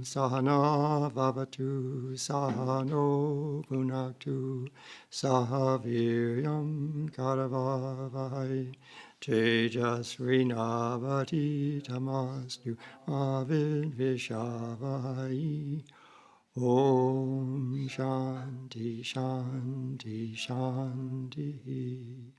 Sahana Vavatu Sahano Bhunaktu Sahaviryam Karavavai Tejasrinavati Tamastu Avidvishavai. Om Shanti Shanti Shanti.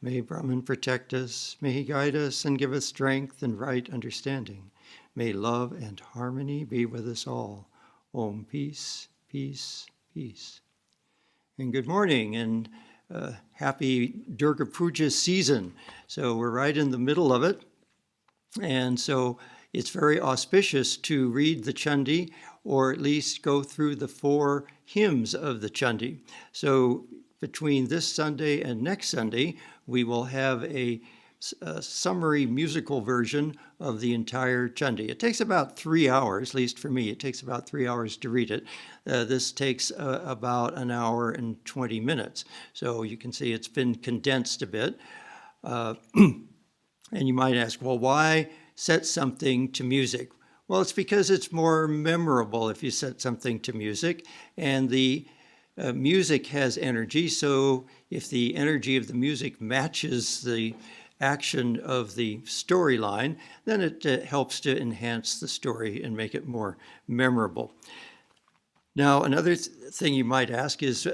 May Brahman protect us, may he guide us and give us strength and right understanding. May love and harmony be with us all. Om, peace, peace, peace. And good morning and happy Durga Puja season. So we're right in the middle of it. And so it's very auspicious to read the Chandi, or at least go through the 4 hymns of the Chandi. So between this Sunday and next Sunday, we will have a summary musical version of the entire Chandi. It takes about 3 hours, at least for me, it takes about 3 hours to read it. This takes about an hour and 20 minutes. So you can see it's been condensed a bit. And you might ask, well, why set something to music? Well, it's because it's more memorable if you set something to music, and the music has energy, so if the energy of the music matches the action of the storyline, then it helps to enhance the story and make it more memorable. Now, another thing you might ask is,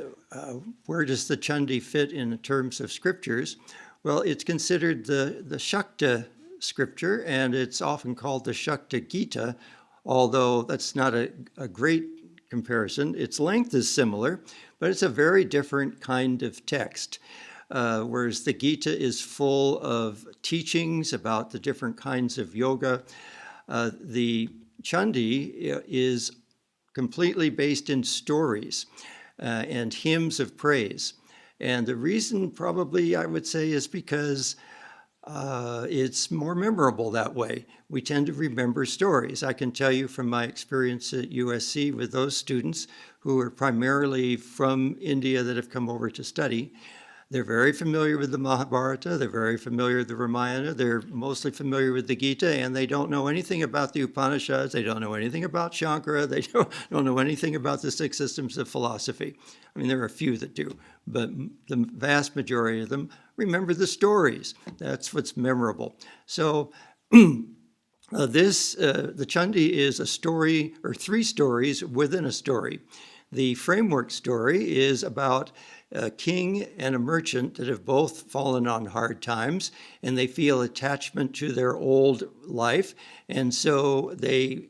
where does the Chandi fit in terms of scriptures? Well, it's considered the Shakta scripture, and it's often called the Shakta Gita, although that's not a great comparison. Its length is similar, but it's a very different kind of text. Whereas the Gita is full of teachings about the different kinds of yoga, the Chandi is completely based in stories and hymns of praise. And the reason probably I would say is because it's more memorable that way. We tend to remember stories. I can tell you from my experience at USC with those students who are primarily from India that have come over to study. They're very familiar with the Mahabharata, they're very familiar with the Ramayana, they're mostly familiar with the Gita, and they don't know anything about the Upanishads, they don't know anything about Shankara, they don't know anything about the 6 systems of philosophy. I mean, there are a few that do, but the vast majority of them remember the stories. That's what's memorable. So the Chandi is a story, or 3 stories within a story. The framework story is about a king and a merchant that have both fallen on hard times, and they feel attachment to their old life, and so they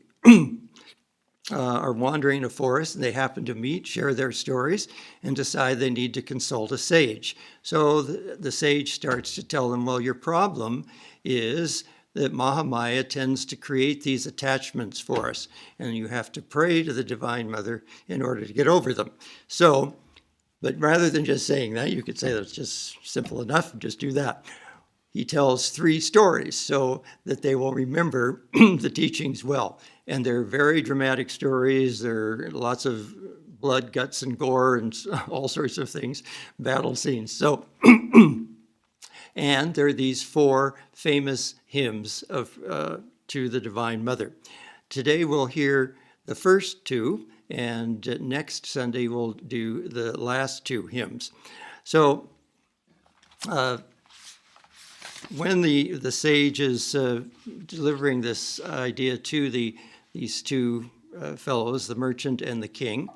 are wandering a forest, and they happen to meet, share their stories, and decide they need to consult a sage. So the sage starts to tell them, well, your problem is that Mahamaya tends to create these attachments for us, and you have to pray to the Divine Mother in order to get over them. So, but rather than just saying that, you could say that's just simple enough, just do that. He tells 3 stories so that they will remember the teachings well. And they're very dramatic stories. There are lots of blood, guts, and gore, and all sorts of things, battle scenes. So, and there are these 4 famous hymns to the Divine Mother. Today we'll hear the first 2, and next Sunday we'll do the last 2 hymns. So when the sage is delivering this idea to these 2 fellows, the merchant and the king,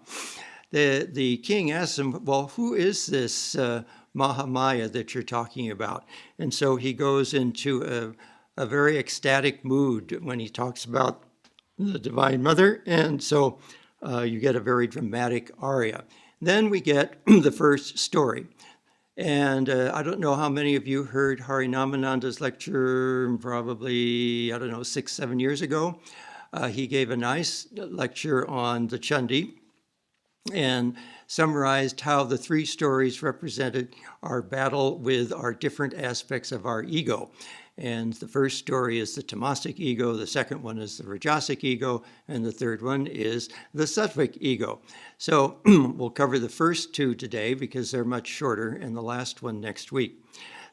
the king asks him, well, who is this Mahamaya that you're talking about? And so he goes into a very ecstatic mood when he talks about the Divine Mother, and so you get a very dramatic aria. Then we get the first story. And I don't know how many of you heard Harinamananda's lecture probably, 6, 7 years ago. He gave a nice lecture on the Chandi and summarized how the 3 stories represented our battle with our different aspects of our ego. And the first story is the tamasic ego, the second one is the rajasic ego, and the third one is the sattvic ego. So we'll cover the first 2 today because they're much shorter, and the last one next week.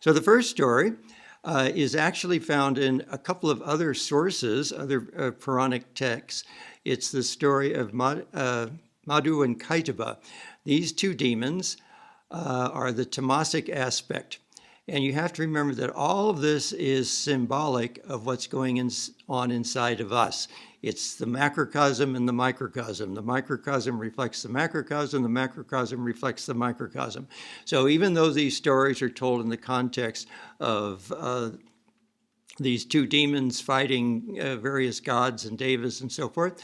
So the first story is actually found in a couple of other sources, other Puranic texts. It's the story of Madhu and Kaitaba. These two demons are the tamasic aspect. And you have to remember that all of this is symbolic of what's going on inside of us. It's the macrocosm and the microcosm. The microcosm reflects the macrocosm. The macrocosm reflects the microcosm. So even though these stories are told in the context of these two demons fighting various gods and devas and so forth,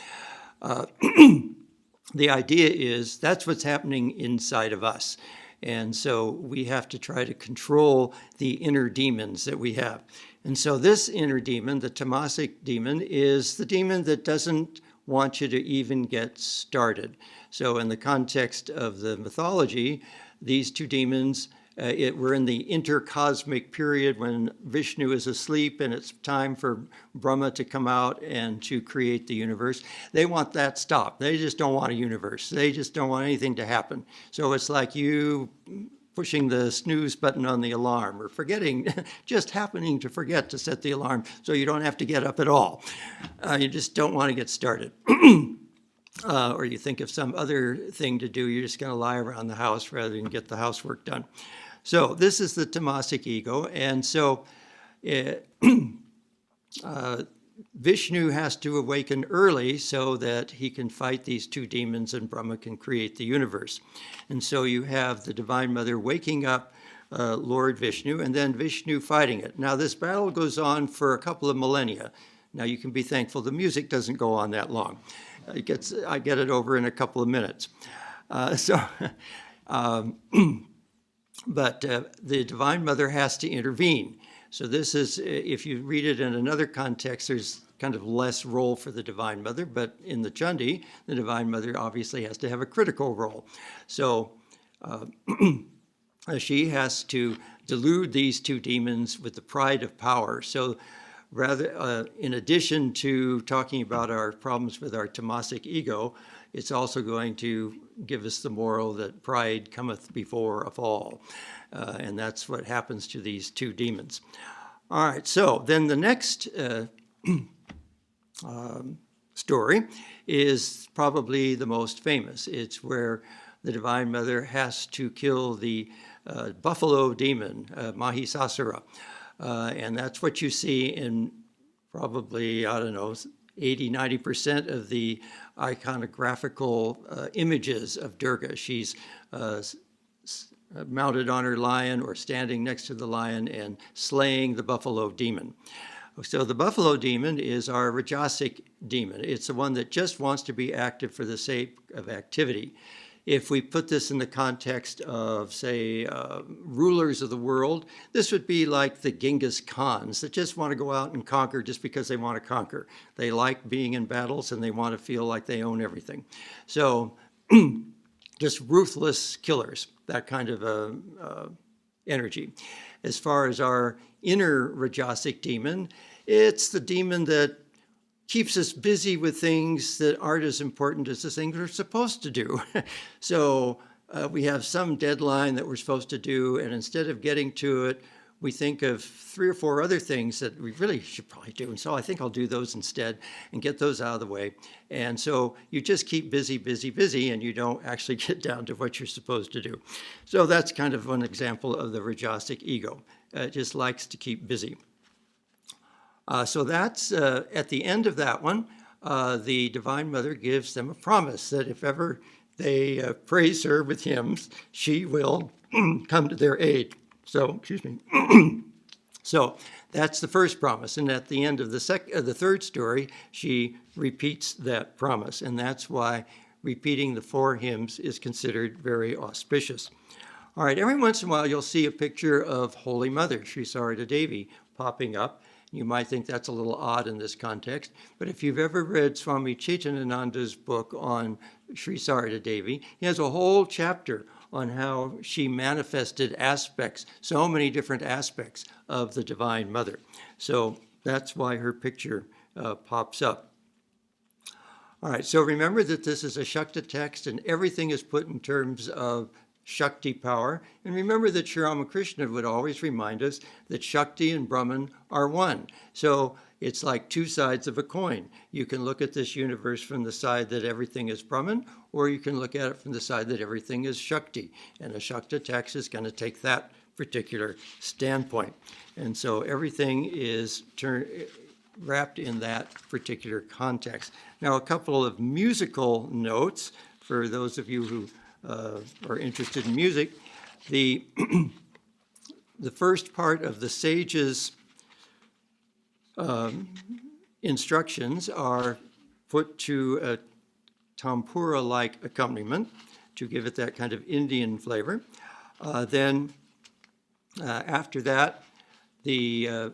the idea is that's what's happening inside of us. And so we have to try to control the inner demons that we have. And so this inner demon, the tamasic demon, is the demon that doesn't want you to even get started. So in the context of the mythology, these two demons, we're in the intercosmic period when Vishnu is asleep and it's time for Brahma to come out and to create the universe. They want that stopped. They just don't want a universe. They just don't want anything to happen. So it's like you pushing the snooze button on the alarm or forgetting, just happening to forget to set the alarm so you don't have to get up at all. You just don't want to get started. Or you think of some other thing to do, you're just going to lie around the house rather than get the housework done. So this is the tamasic ego, and so Vishnu has to awaken early so that he can fight these two demons and Brahma can create the universe. And so you have the Divine Mother waking up Lord Vishnu and then Vishnu fighting it. Now this battle goes on for a couple of millennia. Now you can be thankful the music doesn't go on that long. I get it over in a couple of minutes. But the Divine Mother has to intervene. So this is, if you read it in another context, there's kind of less role for the Divine Mother, but in the Chandi, the Divine Mother obviously has to have a critical role. So she has to delude these two demons with the pride of power. So rather, in addition to talking about our problems with our tamasic ego, it's also going to give us the moral that pride cometh before a fall. And that's what happens to these two demons. All right, so then the next story is probably the most famous. It's where the Divine Mother has to kill the buffalo demon, Mahisasura. And that's what you see in probably, 80-90% of the iconographical images of Durga. She's mounted on her lion or standing next to the lion and slaying the buffalo demon. So the buffalo demon is our Rajasic demon. It's the one that just wants to be active for the sake of activity. If we put this in the context of, say, rulers of the world, this would be like the Genghis Khans that just want to go out and conquer just because they want to conquer. They like being in battles and they want to feel like they own everything. So just ruthless killers, that kind of energy. As far as our inner Rajasic demon, it's the demon that keeps us busy with things that aren't as important as the things we're supposed to do. So we have some deadline that we're supposed to do, and instead of getting to it, we think of 3 or 4 other things that we really should probably do. And so I think I'll do those instead and get those out of the way. And so you just keep busy, busy, busy, and you don't actually get down to what you're supposed to do. So that's kind of one example of the Rajasic ego. It just likes to keep busy. So that's, at the end of that one, the Divine Mother gives them a promise that if ever they praise her with hymns, she will come to their aid. So, excuse me. So that's the first promise. And at the end of the third story, she repeats that promise. And that's why repeating the 4 hymns is considered very auspicious. All right, every once in a while, you'll see a picture of Holy Mother, Sri Sarada Devi, popping up. You might think that's a little odd in this context, but if you've ever read Swami Chaitanananda's book on Sri Sarada Devi, he has a whole chapter on how she manifested aspects, so many different aspects of the Divine Mother. So that's why her picture pops up. All right, so remember that this is a Shakta text and everything is put in terms of Shakti power. And remember that Sri Ramakrishna would always remind us that Shakti and Brahman are one. So it's like two sides of a coin. You can look at this universe from the side that everything is Brahman, or you can look at it from the side that everything is Shakti. And a Shakti text is going to take that particular standpoint. And so everything is wrapped in that particular context. Now, a couple of musical notes for those of you who are interested in music. The first part of the sage's instructions are put to a tampura-like accompaniment to give it that kind of Indian flavor. Then after that, the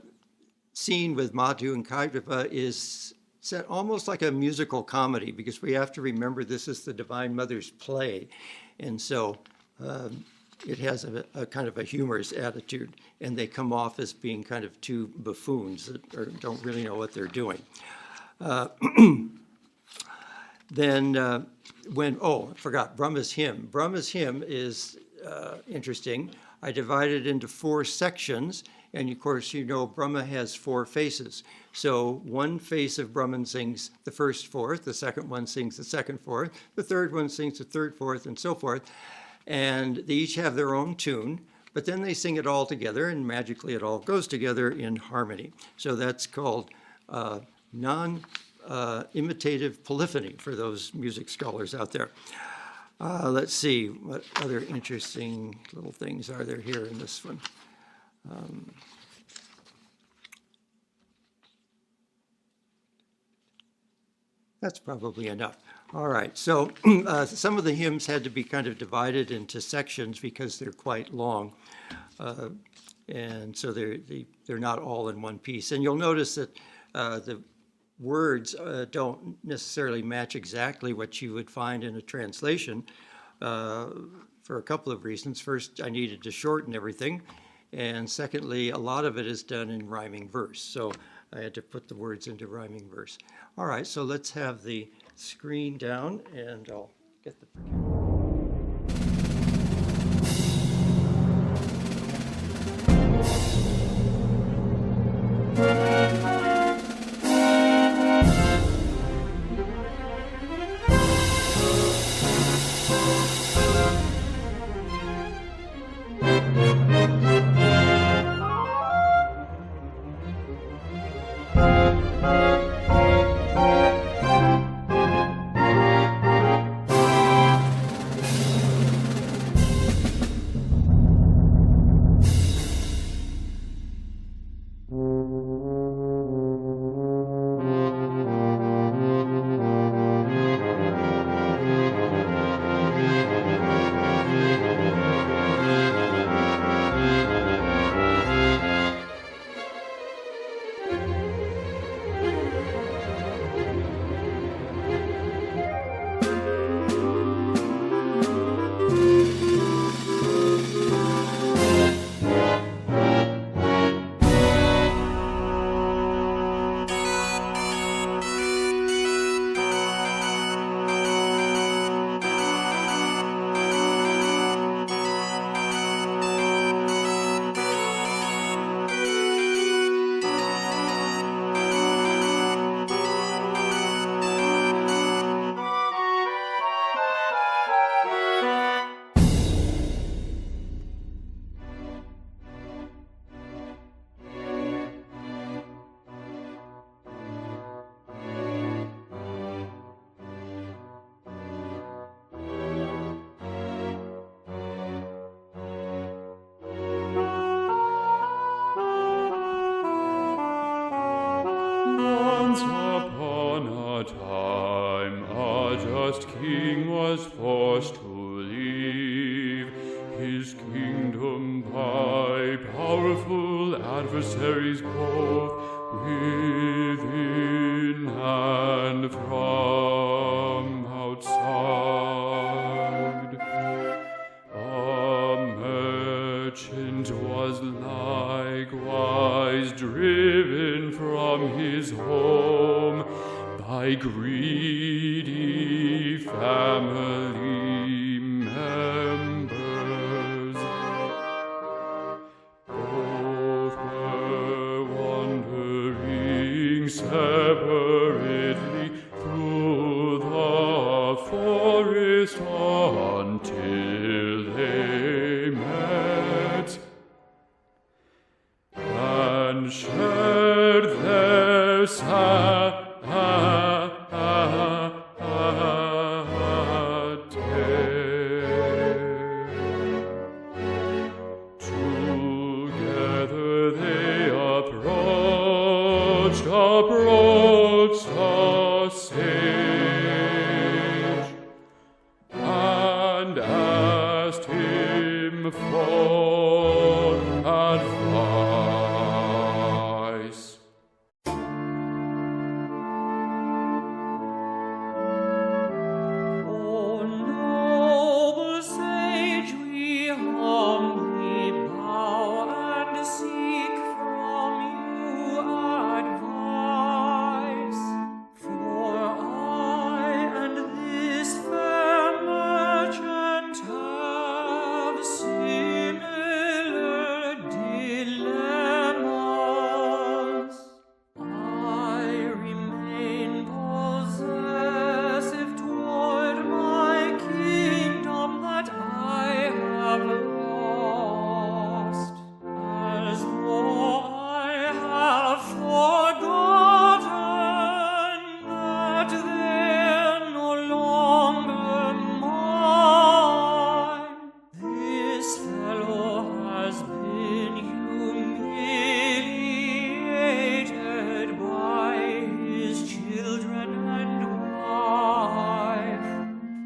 scene with Madhu and Kaitava is set almost like a musical comedy, because we have to remember this is the Divine Mother's play. And so it has a kind of a humorous attitude, and they come off as being kind of two buffoons that don't really know what they're doing. Then I forgot, Brahma's hymn. Brahma's hymn is interesting. I divided it into 4 sections, and of course, you know, Brahma has 4 faces. So one face of Brahman sings the first fourth, the second one sings the second fourth, the third one sings the third fourth, and so forth. And they each have their own tune, but then they sing it all together, and magically it all goes together in harmony. So that's called non-imitative polyphony for those music scholars out there. Let's see, what other interesting little things are there here in this one? That's probably enough. All right, so some of the hymns had to be kind of divided into sections because they're quite long. And so they're not all in one piece. And you'll notice that the words don't necessarily match exactly what you would find in a translation for a couple of reasons. First, I needed to shorten everything. And secondly, a lot of it is done in rhyming verse. So I had to put the words into rhyming verse. All right, so let's have the screen down, and I'll get the Once upon a time, a just king was forced to leave his kingdom by powerful adversaries both within and from outside. A merchant was likewise driven from his home by greedy family members. shared their sad together they approached the sage, and asked him for advice. O noble sage, we humbly bow and seek from you advice. For I and this fair merchant have similar dilemmas. I remain possessive toward my kingdom that I have lost, as though I have forgotten that they're no longer mine. This fellow has been humiliated by his children and wife,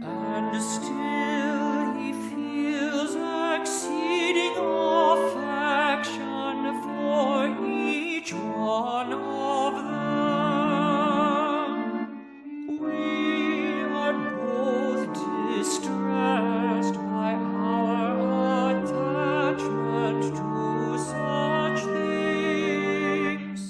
and still he feels exceeding affection for each one of them. We are both distressed by our attachment to such things,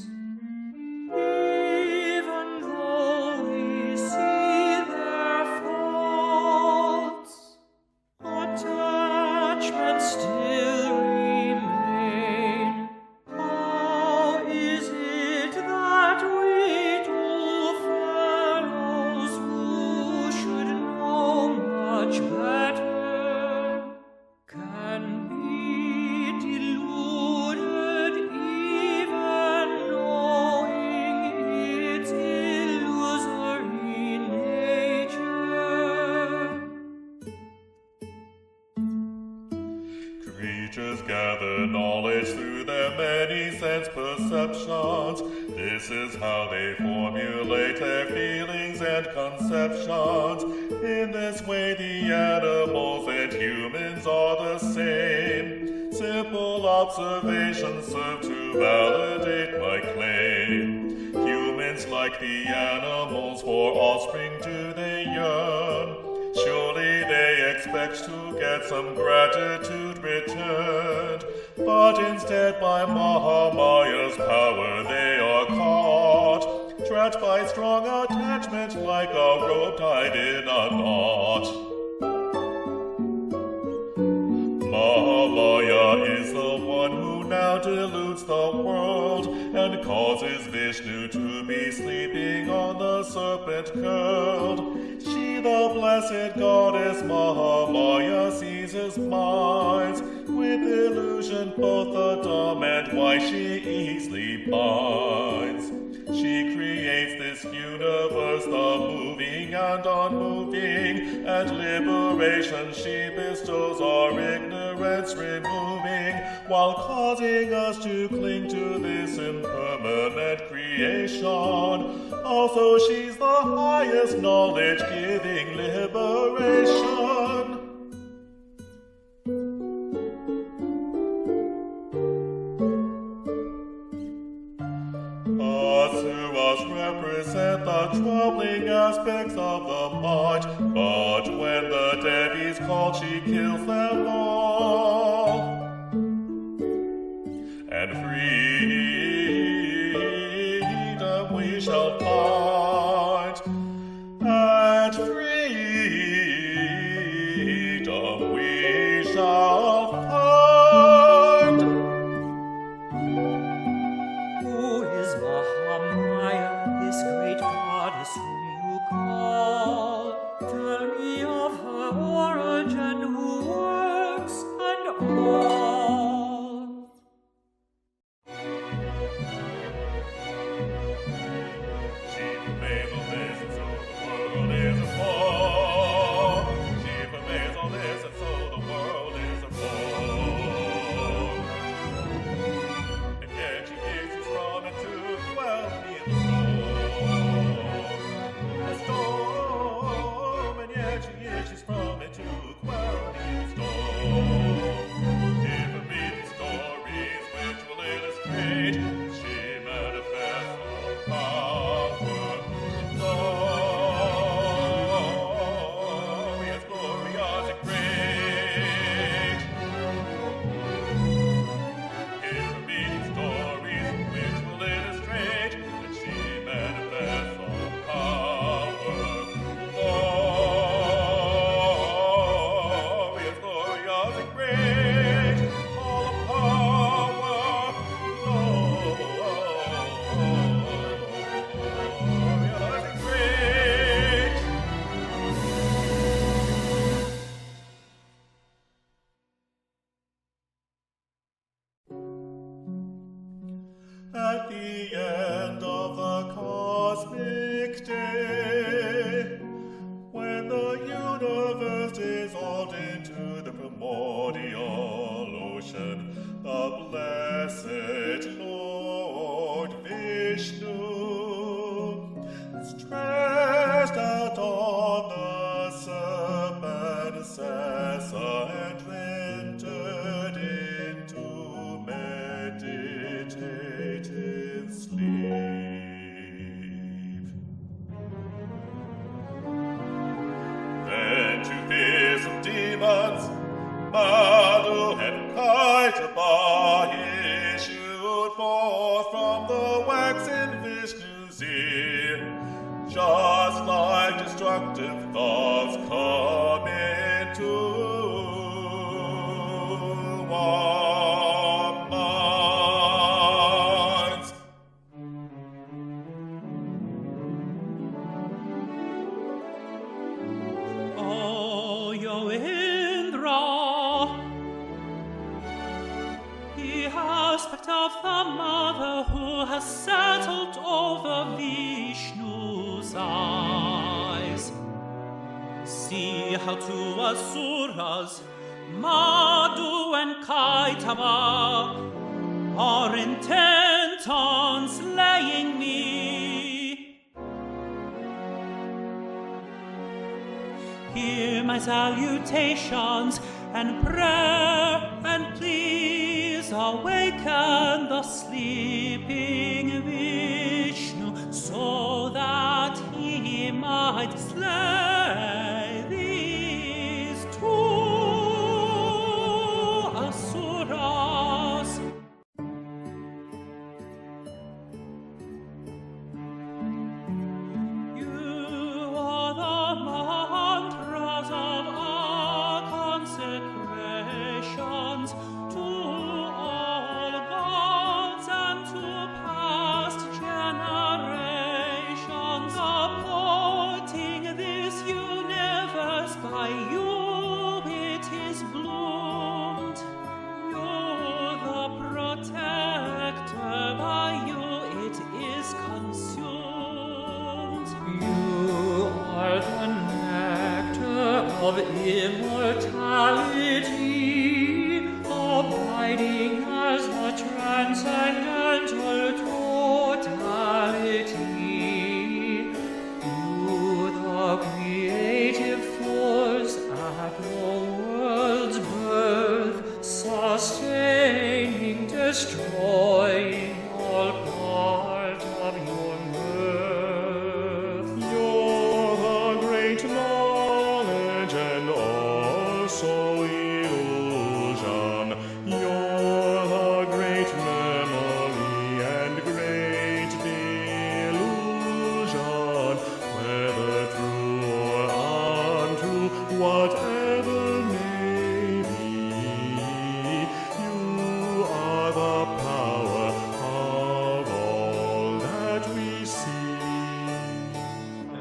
even though we see their faults. Attachment still remain. How is it that we two fellows who should know much better can be deluded, even knowing its illusory nature? Creatures gather knowledge through their many sense perceptions. This is how they formulate their feelings and conceptions. In this way the animals and humans are the same. Simple observations serve to validate my claim. Humans, like the animals, for offspring do they yearn. Surely they expect to get some gratitude returned, but instead by Mahamaya's power they are caught, trapped by strong attachment like a rope tied in a knot. Mahamaya is the one who now deludes the world and causes Vishnu to be sleeping on the serpent curled. She, the blessed goddess Mahamaya, seizes minds with illusion, both the dumb and wise she easily binds. She creates this universe, the moving and unmoving, and liberation she bestows, our ignorance removing, while causing us to cling to this impermanent creation. Also she's the highest knowledge, giving liberation. Asuras represent the troubling aspects of the mind, but when the Devi's called, she kills them all. And freedom we shall find, and freedom we shall find. Who is Mahamaya, this great goddess whom you call? Tell me of her origin, who works and all. the end of the cosmic day, when the universe dissolved into the primordial ocean, the blessed Lord Vishnu stretched out on the serpent Sessa and entered into meditative sleep. Then two fearsome demons, Madhu and Kaitaba, issued forth from the waxen Vishnu's ear, just like destructive thoughts come into our minds. Oh, yo Indra, the aspect of the mother who has settled over Vishnu's eyes. See how two asuras, Madhu and Kaitaba, are intent on slaying me. Hear my salutations and prayer, and please awaken the sleeping Vishnu, so that he might slay these two asuras. You are the mantras of our consecrations to all gods and to past generations, supporting this universe. By you it is bloomed. You're the protector, by you it is consumed. You are the nectar of immortality, abiding as the transcendental totality. You, the creative force at the world's birth, sustaining, destroying all part of your mirth. You're the great knowledge and also illusion. You're the great memory and great delusion. Whether true or untrue, whatever may be, you are the power of all that we see.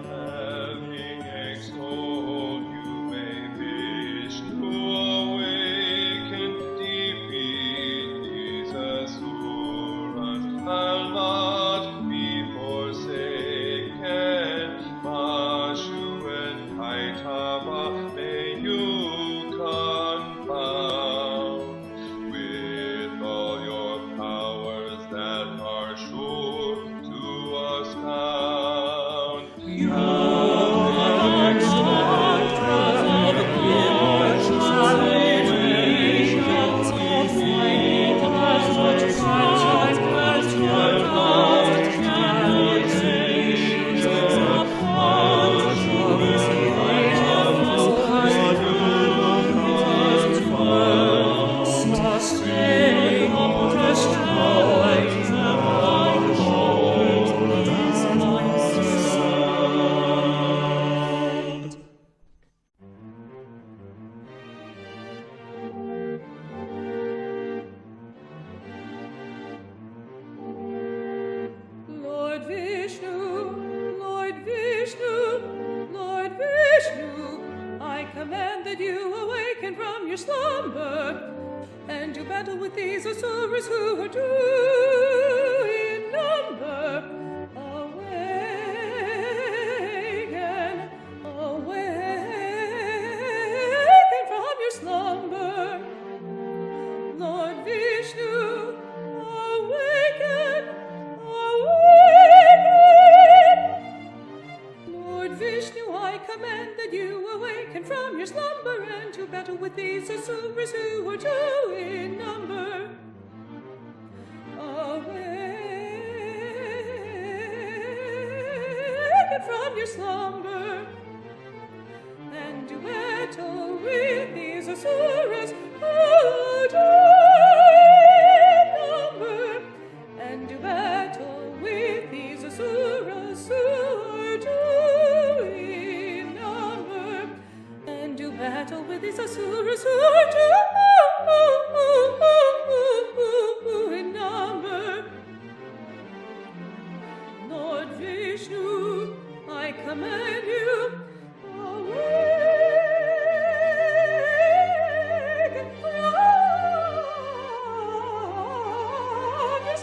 Having extolled you, may Vishnu awaken, defeat these asuras, and not be forsaken. Vashu and Kaitaba, may you confound with all your powers that are sure to astound. You are the mantras of immortality, abiding as the transcendental totality, supporting this command that you awaken from your slumber, and do battle with these asuras who are doing number. Awaken, awaken from your slumber. Lord Vishnu, awaken, awaken. Lord Vishnu, I command that you awaken from your slumber and to battle with these asuras who are two in number. Awaken from your slumber and do battle with these asuras who are two in number. And do battle with these asuras who are two in number. And do battle with these asuras who are two in number. Lord Vishnu, I command you, awaken from your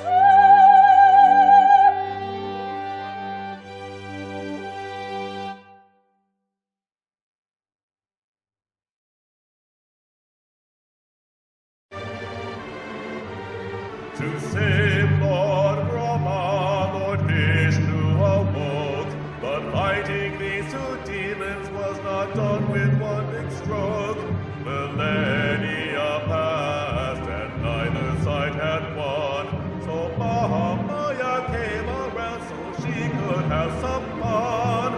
To save Lord Brahma, Lord Vishnu awoke, but fighting these two demons was not done with one big stroke. Millennia passed and neither side had won, so Mahamaya came around so she could have some fun.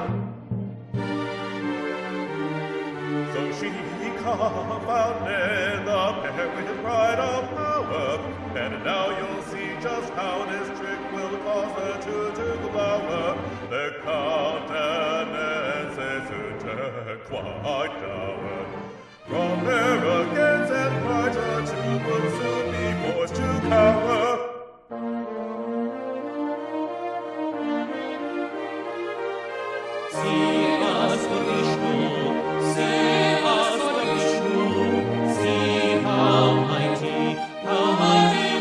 So she confounded the pair with pride of power, and now you'll see just how this trick will cause the two to glower. Their countenances turn quite dour. From arrogance and pride, the two will soon be forced to cower. See us, O Vishnu, see us, O Vishnu, see how mighty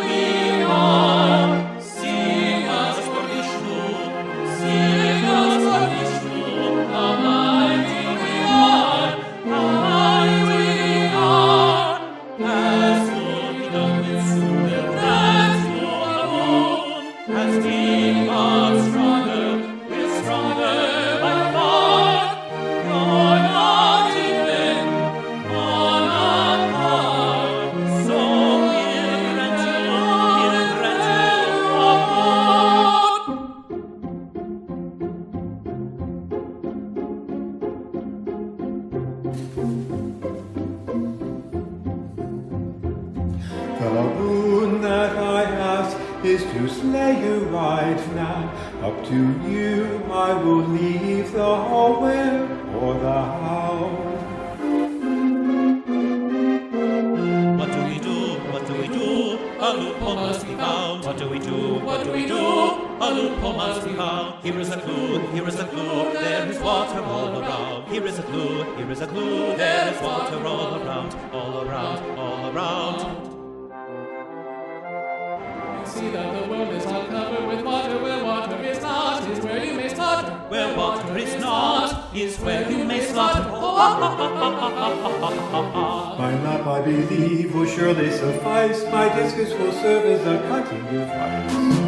we are. See us, O Vishnu, see us, O Vishnu, how mighty we are, how mighty we are. As will be done with soon, as you alone, as we are stronger, we're stronger by far. You're not even on our part, so we'll grant you The boon that I ask is to slay you right now. Up to you I will leave the where or the how. What do we do? What do we do? A loophole must be found. What do we do? What do we do? A loophole must be found. Here is a clue. Here is a clue. There is water all around. Here is a clue. Here is a clue. There is water all around. All around. All around. See that the world is all covered with water. Where water is not is where you may slaughter. Where water is not is where you may slaughter. My lap, I believe, will surely suffice. My discus will serve as a cutting device.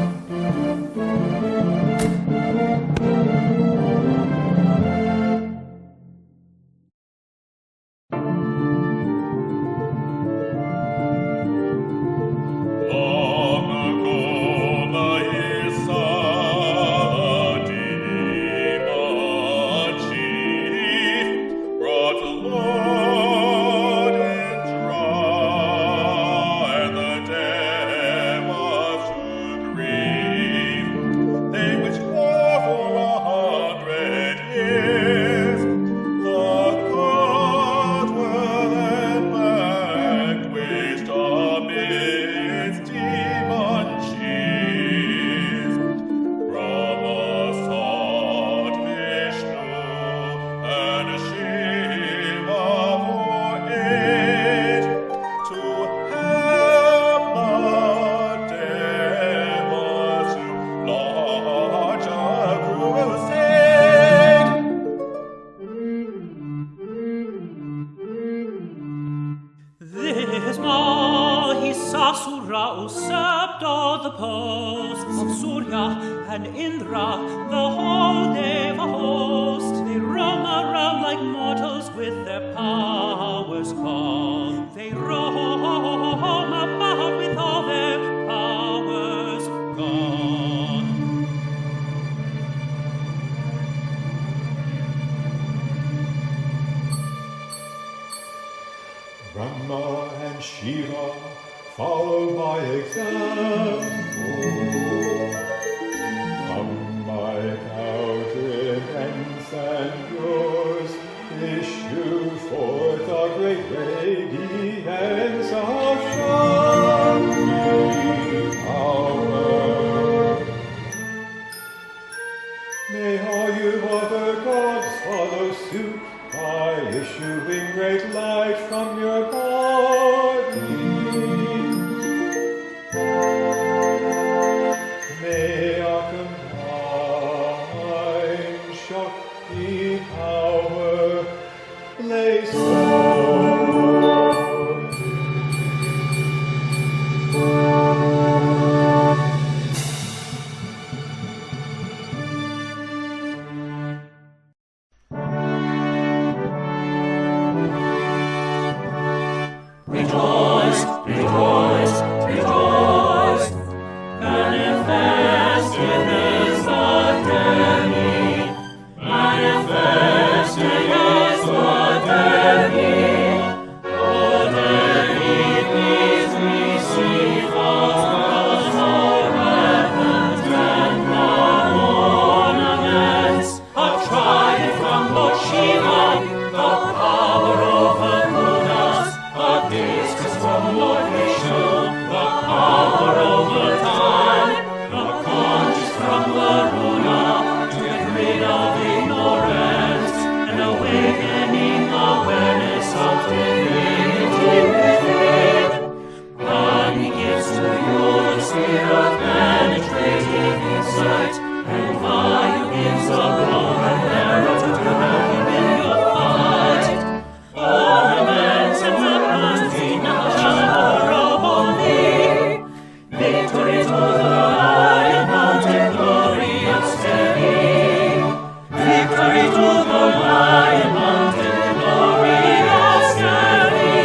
Grief. adore the posts of Surya and Indra, the whole Deva host. They roam around like mortals with their powers gone. They roam about with all their powers gone. Brahma and Shiva follow my example. From my countenance and yours issue forth a great radiance of Chandi power. May all you other gods follow suit by issuing great light from your body. May our combined Shakti power blaze forth. Rejoice, rejoice, rejoice. Manifested is the Devi. Manifested is the Devi. O Devi, please receive us our weapons and our ornaments. A triumph from Lord Shiva, the power over Buddhas. A discus from Lord Vishnu, the power over time. A conscience from Varuna, to get rid of ignorance, and awakening awareness of divinity within. God, He gives to you the spirit of penetrating insight, and fire gives a bow and arrow to help you in your fight. Ornaments and weapons be not honorably. Victory to the lion mountain, glorious steady. Victory to the lion mountain, glorious steady.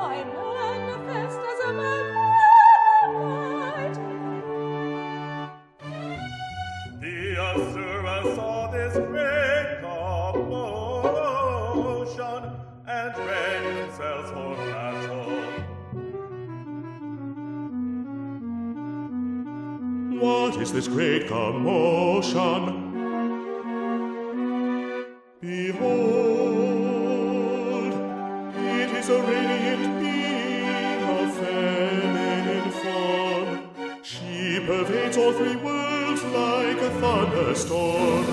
I manifest as a man light. The Asuras saw this great commotion and readied themselves for battle. What is this great commotion? Behold, it is a radiant being of feminine form. She pervades all three worlds like a thunderstorm.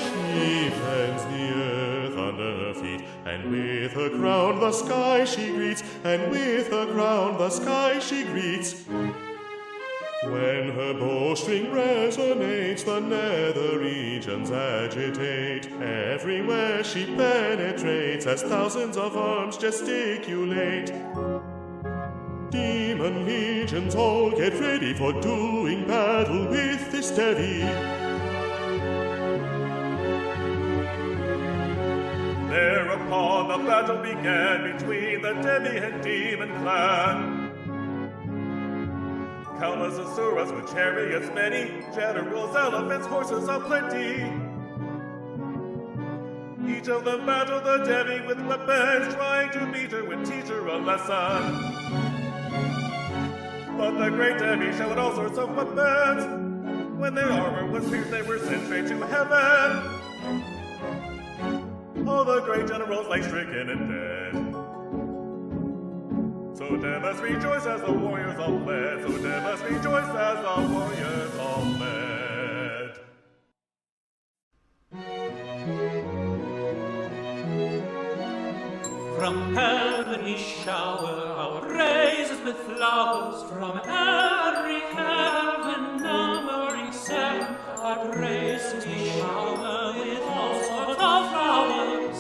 She bends the earth under her feet, and with her crown the sky she greets, and with her crown the sky she greets. When her bowstring resonates, the nether regions agitate. Everywhere she penetrates, as thousands of arms gesticulate. Demon legions all get ready for doing battle with this Devi. Thereupon the battle began between the Devi and demon clan. Countless Asuras with chariots many, generals, elephants, horses aplenty. Each of them battled the Devi with weapons, trying to beat her and teach her a lesson. But the great Devi showed all sorts of weapons. When their armor was pierced, they were sent straight to heaven. All the great generals lay stricken and dead. So Devas rejoice as the warriors all fled. So Devas rejoice as the warriors all fled. From heaven we shower our praises with flowers. From every heaven numbering praises we shower with all sorts of flowers.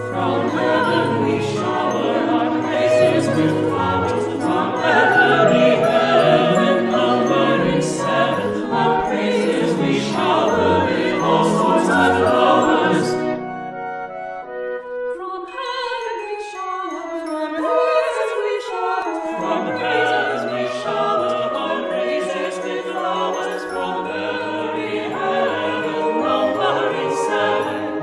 From heaven we shower our praises with flowers. From every heaven, numbering 7, our praises we shower with all sorts of flowers. From heaven we shower, from praises we shower, From heaven we shower our praises with flowers. From every heaven, numbering 7.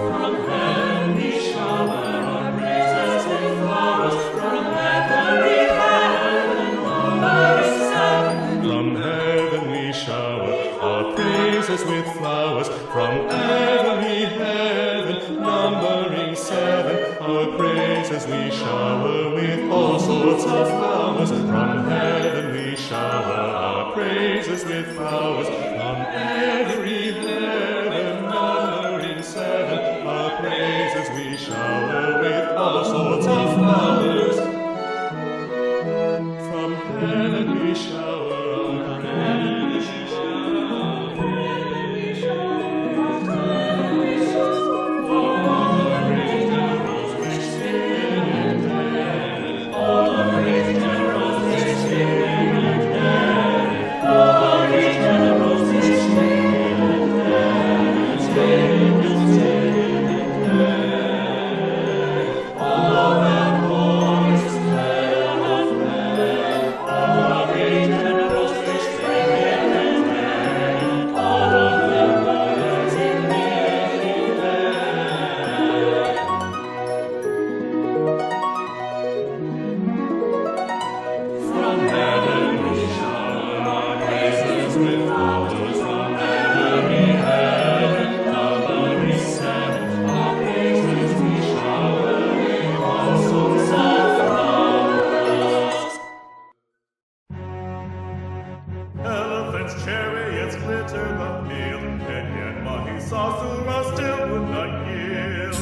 From heaven we shower our praises with flowers. From every heaven, numbering 7. From heaven we shower our praises with flowers. From every heaven, numbering 7, our praises we shower with all sorts of flowers. From heaven we shower our praises with flowers. From every heaven, numbering 7, our praises we shower with all sorts of flowers. From heaven we shower our praises. From heaven we shower our praises with flowers. From every heaven, numbering 7, our praises we shower with all sorts of flowers. Elephants, chariots glitter the field, and yet Mahishasura still would not yield.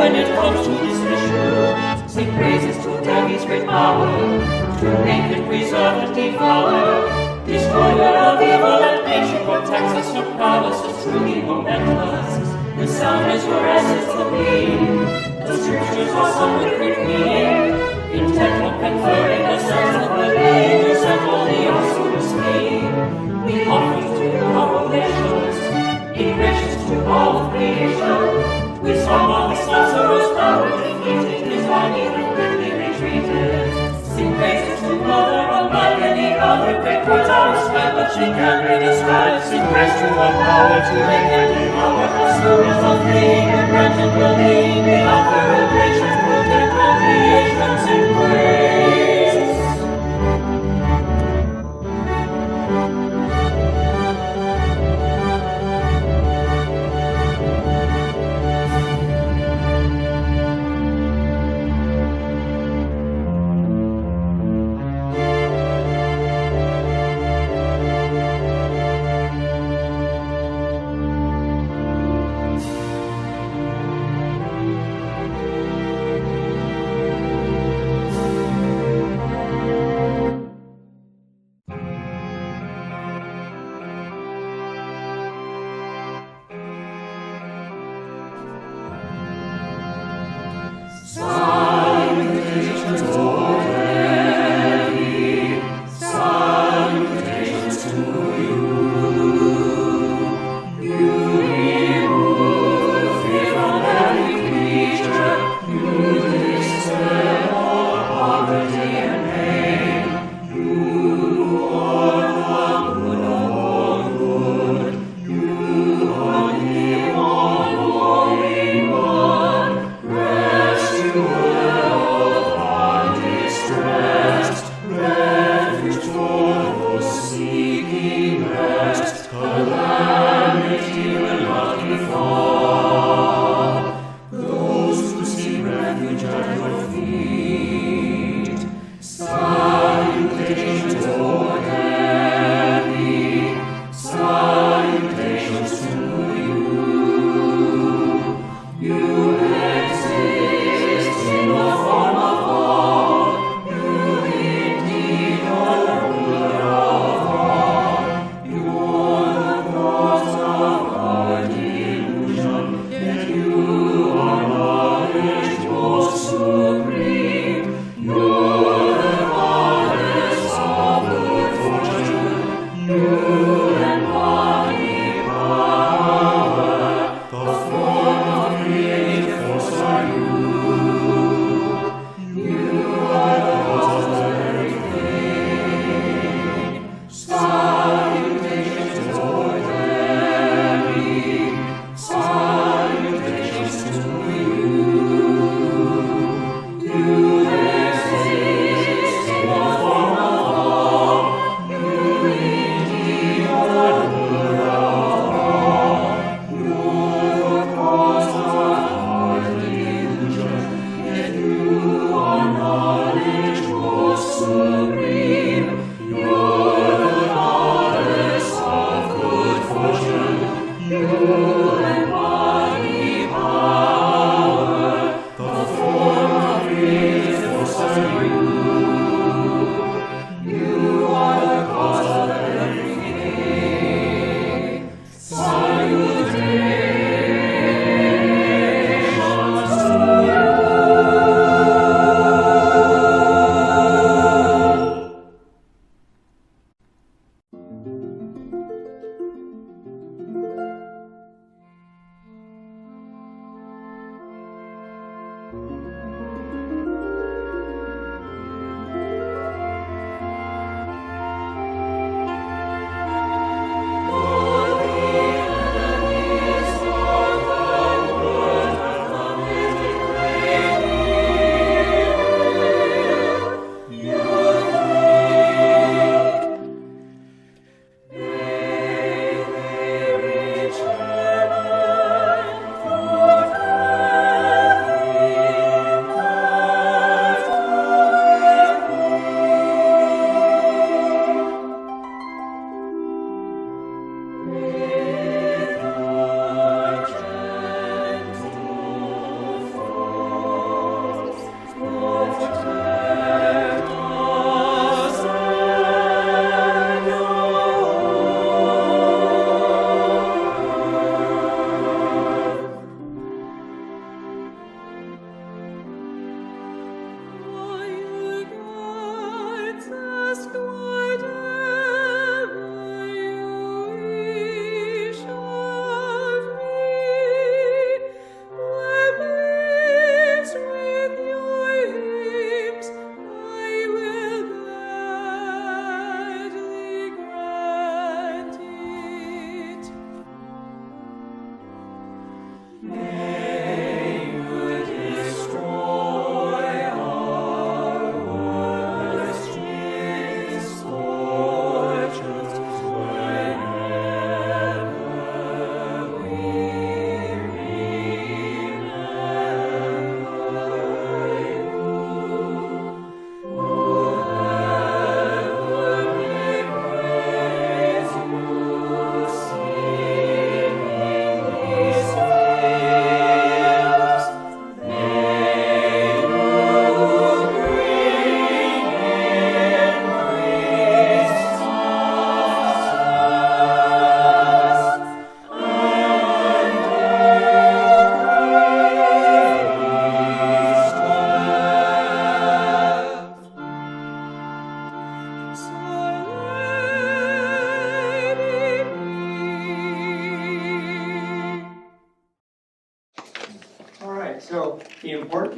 when it comes to this issue. Sing praises to Devi's great power, to make and preserve and devour. Destroyer of evil and nature protects us, your prowess is truly momentous. The sound as your essence to me. The scriptures are some with great meaning, intent on conferring the sense of believers and all the awesome scheme. We offer to you our oblations, in gracious to all of creation. We song on the sorcerer's power defeated, his body that quickly retreated. Sing praises to Mother, unlike any other great words our spell, but she can be described. Sing praise to her power to make and devour the stories of being and grant and believe. We offer oblations, protect all creation, sing praise.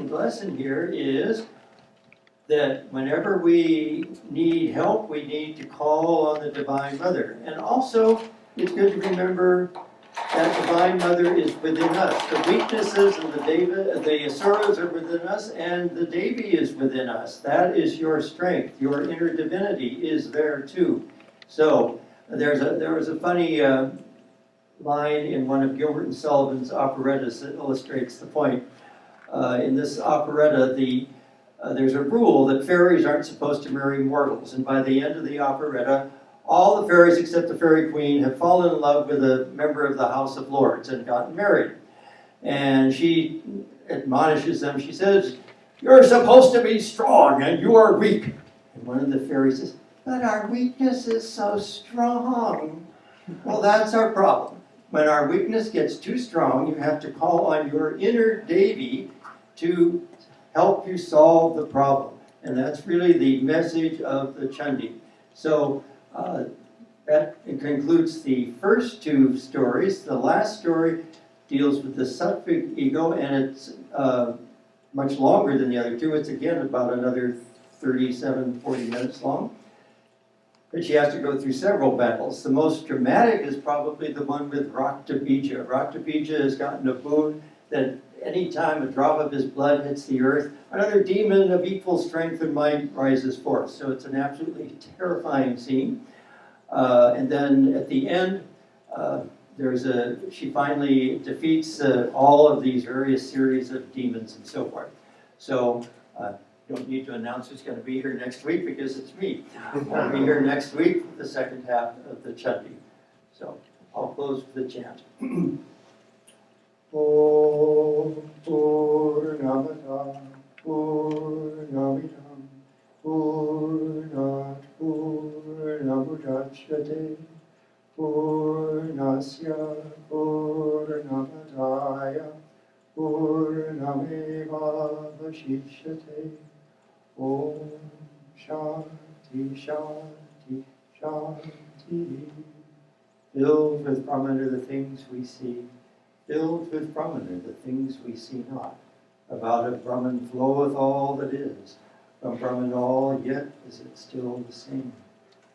important lesson here is that whenever we need help, we need to call on the Divine Mother. And also, it's good to remember that Divine Mother is within us. The weaknesses and the sorrows are within us, and the Devi is within us. That is your strength. Your inner divinity is there too. So there was a funny line in one of Gilbert and Sullivan's operettas that illustrates the point. In this operetta, there's a rule that fairies aren't supposed to marry mortals, and by the end of the operetta, all the fairies except the fairy queen have fallen in love with a member of the House of Lords and gotten married. And she admonishes them. She says, "You're supposed to be strong and you are weak." And one of the fairies says, "But our weakness is so strong." Well, that's our problem. When our weakness gets too strong, you have to call on your inner Devi to help you solve the problem. And that's really the message of the Chandi. So that concludes the first two stories. The last story deals with the sattvic ego, and it's much longer than the other two. It's again about another 40 minutes long. But she has to go through several battles. The most dramatic is probably the one with Raktapija. Raktapija has gotten a boon that any time a drop of his blood hits the earth, another demon of equal strength and might rises forth. So it's an absolutely terrifying scene. And then at the end, she finally defeats all of these various series of demons and so forth. So don't need to announce who's going to be here next week because it's me. I'll be here next week with the second half of the Chandi. So I'll close with the chant. Om Purnamada Purnamidam Purnat Purnamudachyate Purnasya Purnamadaya Purnameva Vashishyate. Om Shanti Shanti Shanti. Filled with Brahman are the things we see. Filled with Brahman are the things we see not. About of Brahman floweth all that is. From Brahman all, yet is it still the same.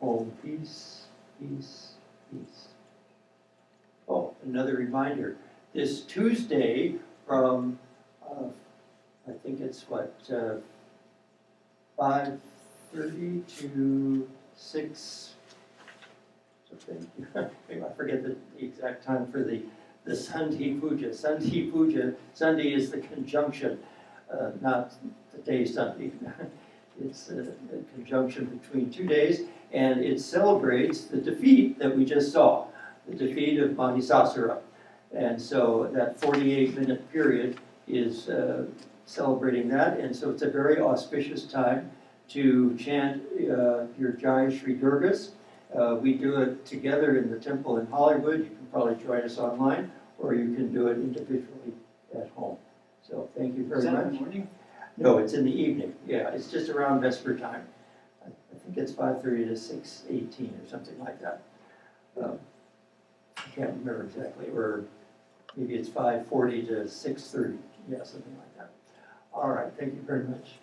Om peace, peace, peace. Oh, another reminder. This Tuesday from, I think it's 5:30 to 6, something. Maybe I forget the exact time for the Sandhi Puja. Sandhi Puja, Sandhi is the conjunction, not the day Sandhi. It's a conjunction between 2 days, and it celebrates the defeat that we just saw, the defeat of Mahisasura. And so that 48-minute period is celebrating that, and so it's a very auspicious time to chant your Jai Shri Durgas. We do it together in the temple in Hollywood. You can probably join us online, or you can do it individually at home. So thank you very much. Is that in the morning? No, it's in the evening. Yeah, it's just around Vesper time. I think it's 5:30 to 6:18 or something like that. I can't remember exactly, or maybe it's 5:40 to 6:30. Yeah, something like that. All right, thank you very much.